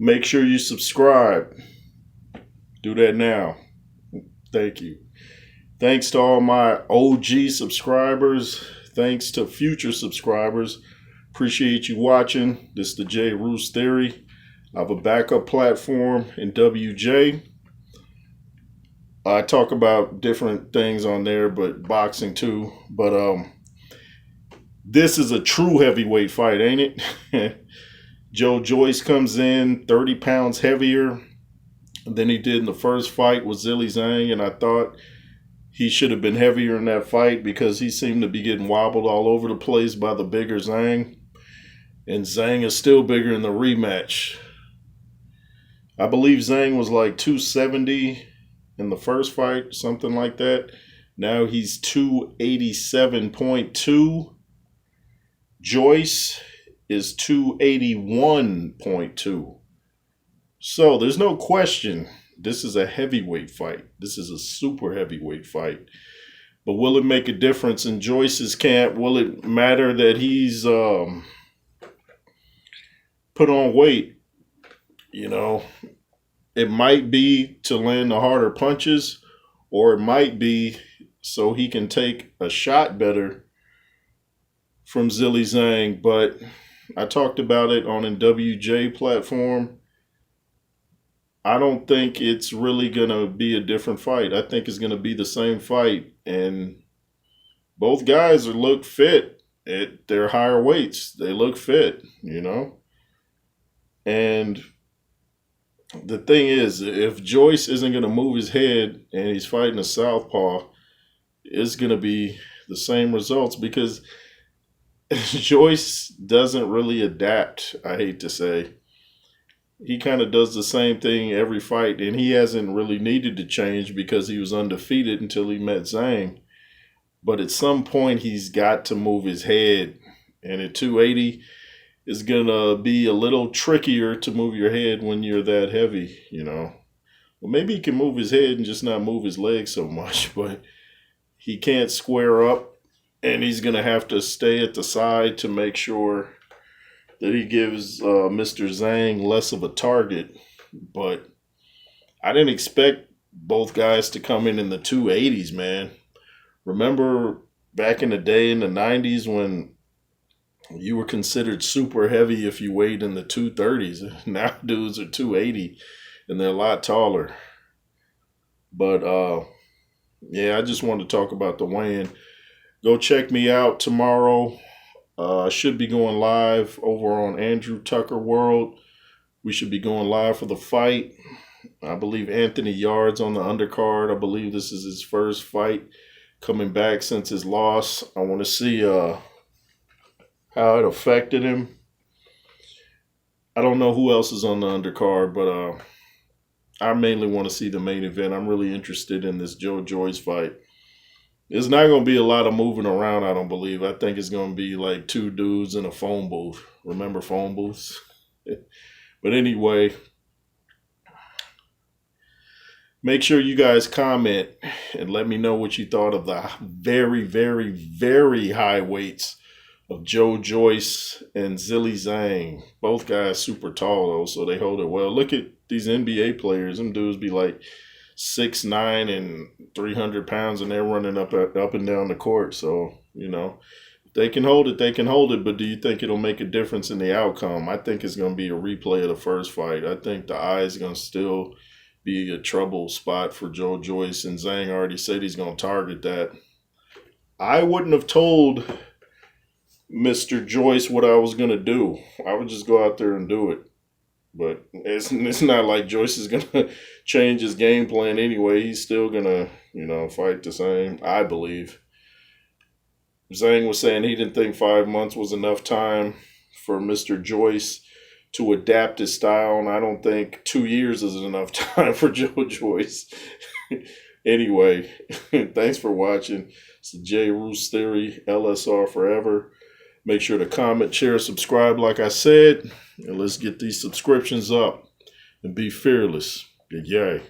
Make sure you subscribe. Do that now. Thank you. Thanks to all my OG subscribers. Thanks to future subscribers. Appreciate you watching. This is the J. Roos Theory. I have a backup platform in WJ. I talk about different things on there, but boxing too. But this is a true heavyweight fight, ain't it? Joyce comes in 30 pounds heavier than he did in the first fight with Zhang, and I thought he should have been heavier in that fight because he seemed to be getting wobbled all over the place by the bigger Zhang. And Zhang is still bigger in the rematch. I believe Zhang was like 270 in the first fight, something like that. Now he's 287.2. Joyce is 281.2. So there's no question this is a heavyweight fight. This is a super heavyweight fight. But will it make a difference in Joyce's camp? Will it matter that he's put on weight? You know, it might be to land the harder punches, or it might be so he can take a shot better from Zhang. But I talked about it on a WJ platform. I don't think it's really going to be a different fight. I think it's going to be the same fight. And both guys look fit at their higher weights. They look fit, you know. And the thing is, if Joyce isn't going to move his head and he's fighting a southpaw, it's going to be the same results because Joyce doesn't really adapt, I hate to say. He kind of does the same thing every fight, and he hasn't really needed to change because he was undefeated until he met Zhang. But at some point, he's got to move his head, and at 280, it's going to be a little trickier to move your head when you're that heavy, you know. Well, maybe he can move his head and just not move his legs so much, but he can't square up, and he's going to have to stay at the side to make sure that he gives Mr. Zhang less of a target. But I didn't expect both guys to come in the 280s, man. Remember back in the day in the 90s when you were considered super heavy if you weighed in the 230s. Now dudes are 280 and they're a lot taller. But yeah, I just wanted to talk about the weigh-in. Go check me out tomorrow. I should be going live over on Andrew Tucker World. We should be going live for the fight. I believe Anthony Yard's on the undercard. I believe this is his first fight coming back since his loss. I want to see how it affected him. I don't know who else is on the undercard, but I mainly want to see the main event. I'm really interested in this Joyce fight. It's not going to be a lot of moving around, I don't believe. I think it's going to be like two dudes in a phone booth. Remember phone booths? But anyway, make sure you guys comment and let me know what you thought of the very, very, very high weights of Joyce and Zhang. Both guys super tall, though, so they hold it well. Look at these NBA players. Them dudes be like 6'9" and 300 pounds, and they're running up and down the court. So, you know, if they can hold it, they can hold it. But do you think it'll make a difference in the outcome? I think it's going to be a replay of the first fight. I think the eye is going to still be a trouble spot for Joyce, and Zhang already said he's going to target that. I wouldn't have told Mr. Joyce what I was going to do. I would just go out there and do it. But it's not like Joyce is going to change his game plan anyway. He's still going to, you know, fight the same, I believe. Zhang was saying he didn't think 5 months was enough time for Mr. Joyce to adapt his style, and I don't think 2 years is enough time for Joyce. Anyway, thanks for watching. It's the J. Roos Theory, LSR forever. Make sure to comment, share, subscribe like I said. And let's get these subscriptions up and be fearless. Yay.